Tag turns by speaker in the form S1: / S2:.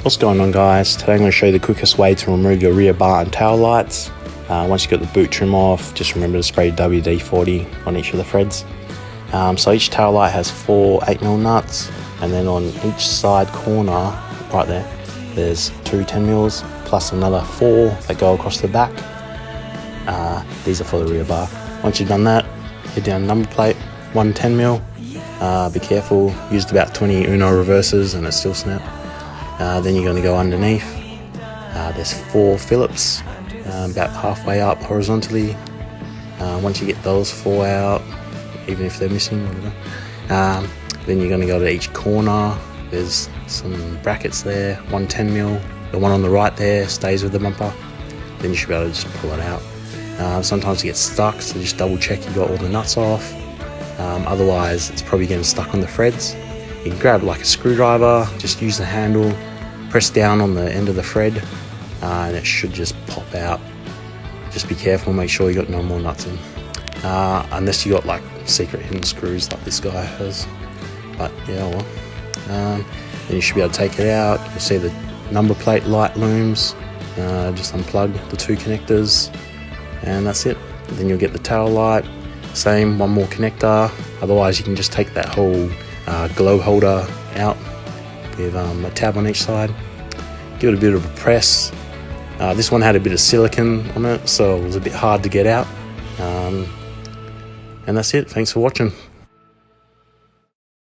S1: What's going on, guys? Today I'm going to show you the quickest way to remove your rear bar and tail lights. Once you get the boot trim off, just remember to spray WD-40 on each of the threads. So each tail light has 4 8mm nuts, and then on each side corner right there, there's 2 10mm plus another 4 that go across the back. These are for the rear bar. Once you've done that, hit down number plate, 1 10mm. Be careful, used about 20 Uno reverses and it still snapped. Then you're going to go underneath. There's 4 Phillips about halfway up horizontally. Once you get those 4 out, even if they're missing, whatever, then you're going to go to each corner. There's some brackets there, 1 10mm. The one on the right there stays with the bumper. Then you should be able to just pull it out. Sometimes it gets stuck, so just double check you got all the nuts off. Otherwise it's probably getting stuck on the threads. You can grab like a screwdriver, just use the handle, press down on the end of the thread, and it should just pop out. Just be careful, make sure you got no more nuts in, unless you got like secret hidden screws like this guy has. But yeah, well, then you should be able to take it out. You'll see the number plate light looms. Just unplug the 2 connectors, and that's it. Then you'll get the tail light. Same, 1 more connector. Otherwise you can just take that whole glow holder out with a tab on each side. Give it a bit of a press. This one had a bit of silicone on it, so it was a bit hard to get out. And that's it. Thanks for watching.